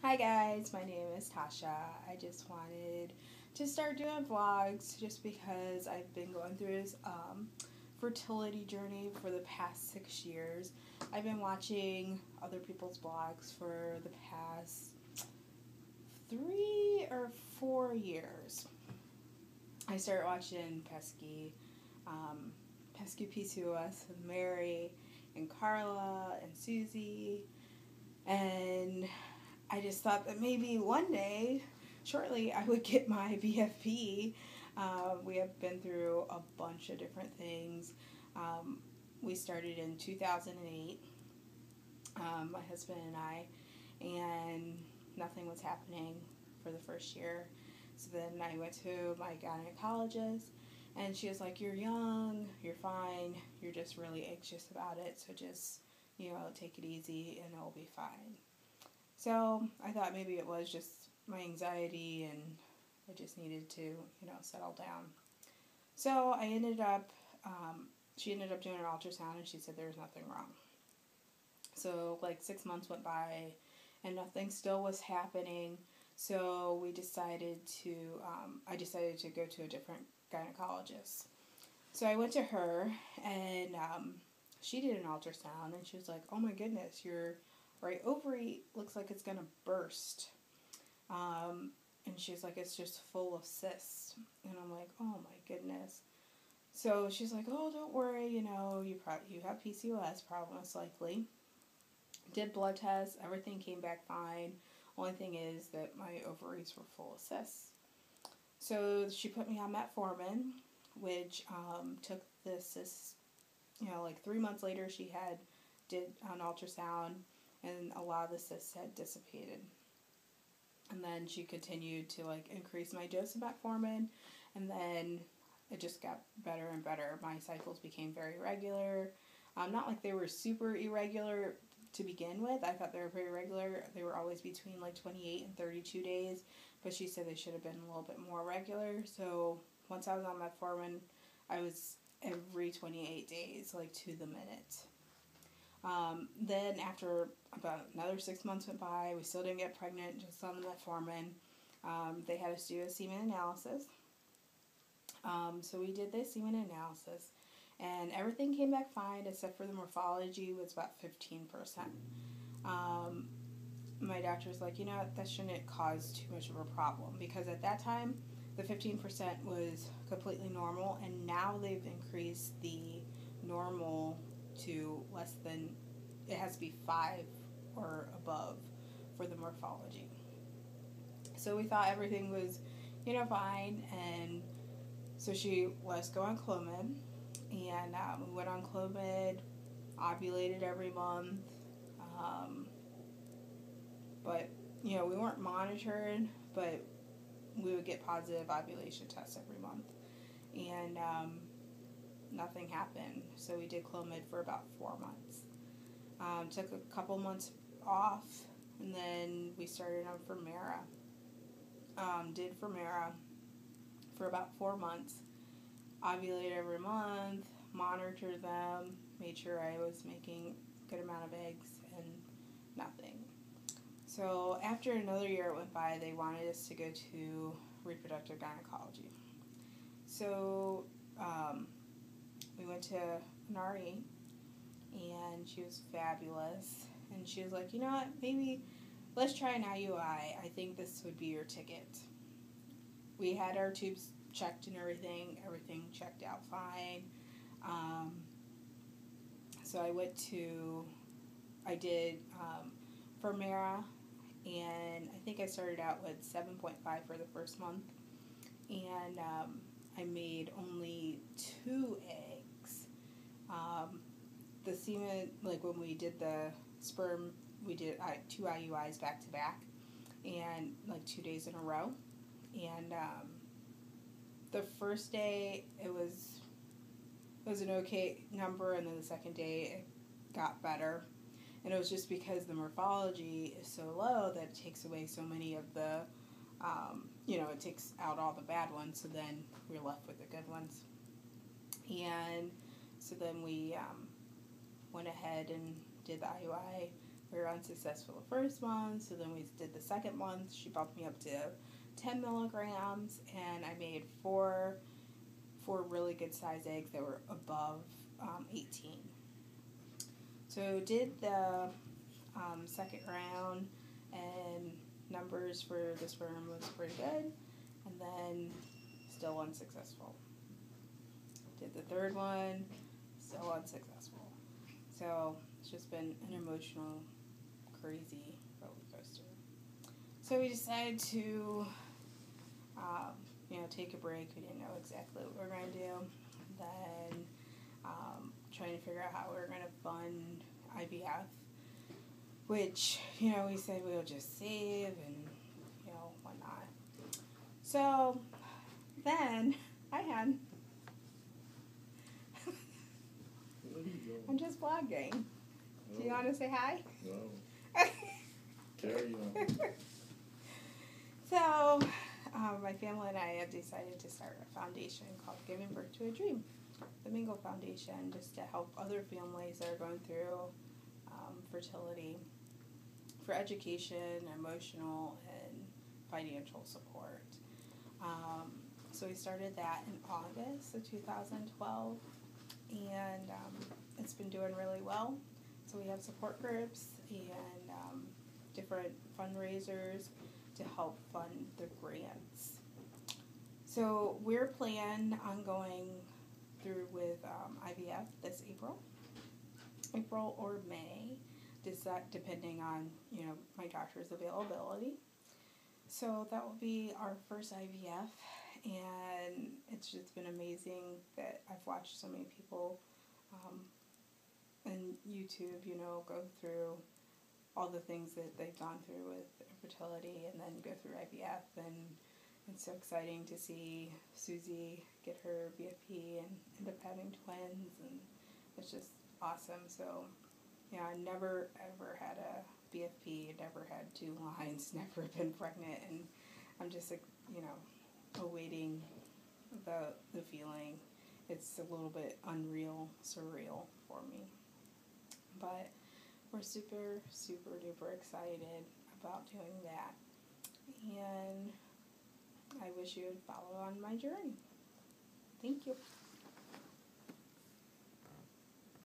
Hi guys, my name is Tasha. I just wanted to start doing vlogs just because I've been going through this fertility journey for the past 6 years. I've been watching other people's vlogs for the past 3 or 4 years. I started watching Pesky PCOS with Mary and Carla and Susie, and I just thought that maybe one day, shortly, I would get my BFP. We have been through a bunch of different things. We started in 2008, my husband and I, and nothing was happening for the first year. So then I went to my gynecologist, and she was like, "You're young, you're fine, you're just really anxious about it, so just, take it easy and it'll be fine." So I thought maybe it was just my anxiety and I just needed to, settle down. So I ended up, she ended up doing an ultrasound and she said there was nothing wrong. So like 6 months went by and nothing still was happening. So we decided to, I decided to go to a different gynecologist. So I went to her and she did an ultrasound and she was like, "Oh my goodness, your right ovary looks like it's going to burst." And she's like, "It's just full of cysts." And I'm like, "Oh my goodness." So she's like, "Oh, don't worry, you have PCOS, probably most likely." Did blood tests, everything came back fine. Only thing is that my ovaries were full of cysts. So she put me on metformin, which took the cysts, like 3 months later she did an ultrasound and a lot of the cysts had dissipated. And then she continued to increase my dose of metformin, and then it just got better and better. My cycles became very regular. Not like they were super irregular to begin with. I thought they were pretty regular. They were always between 28 and 32 days, but she said they should have been a little bit more regular. So once I was on metformin, I was every 28 days, to the minute. Then after about another 6 months went by, we still didn't get pregnant, just on the metformin. They had us do a semen analysis. So we did the semen analysis, and everything came back fine except for the morphology was about 15%. My doctor was like, that shouldn't cause too much of a problem, because at that time the 15% was completely normal, and now they've increased the normal to less than, it has to be 5 or above for the morphology. So we thought everything was, fine, and so she let us go on Clomid, and we went on Clomid, ovulated every month, but, we weren't monitored, but we would get positive ovulation tests every month, and nothing happened. So we did Clomid for about 4 months. Took a couple months off, and then we started on Fermera. Did Fermera for about 4 months. Ovulated every month, monitored them, made sure I was making a good amount of eggs, and nothing. So after another year went by, they wanted us to go to reproductive gynecology. So we went to an RE, and she was fabulous. And she was like, "You know what, maybe let's try an IUI. I think this would be your ticket." We had our tubes checked and everything checked out fine. So I did Fermera, and I think I started out with 7.5 for the first month, and I made only 2 eggs. The semen, when we did the sperm, we did 2 IUIs back to back, and 2 days in a row. And the first day it was an okay number, and then the second day it got better. And it was just because the morphology is so low that it takes away so many of the, it takes out all the bad ones, so then we're left with the good ones. And so then we went ahead and did the IUI we were unsuccessful the first month, so then we did the second month. She bumped me up to 10 milligrams, and I made four really good size eggs that were above 18. So did the second round, and numbers for the sperm was pretty good, and then still unsuccessful. Did the third one, still unsuccessful. So it's just been an emotional, crazy roller coaster. So we decided to, take a break. We didn't know exactly what we were going to do. Then trying to figure out how we were going to fund IVF, which, we said we'll just save and, whatnot. So then I had... I'm just vlogging. Do you want to say hi? No. Carry on. So, my family and I have decided to start a foundation called Giving Birth to a Dream, the Mingle Foundation, just to help other families that are going through fertility for education, emotional, and financial support. So we started that in August of 2012, and it's been doing really well. So we have support groups and different fundraisers to help fund the grants. So we're planning on going through with IVF this April or May, depending on my doctor's availability. So that will be our first IVF, and it's just been amazing that I've watched so many people on YouTube, go through all the things that they've gone through with fertility and then go through IVF, and it's so exciting to see Susie get her BFP and end up having twins, and it's just awesome. So, I never ever had a BFP, never had 2 lines, never been pregnant, and I'm just, awaiting the feeling. It's a little bit unreal, surreal for me. But we're super, super duper excited about doing that. And I wish you would follow on my journey. Thank you.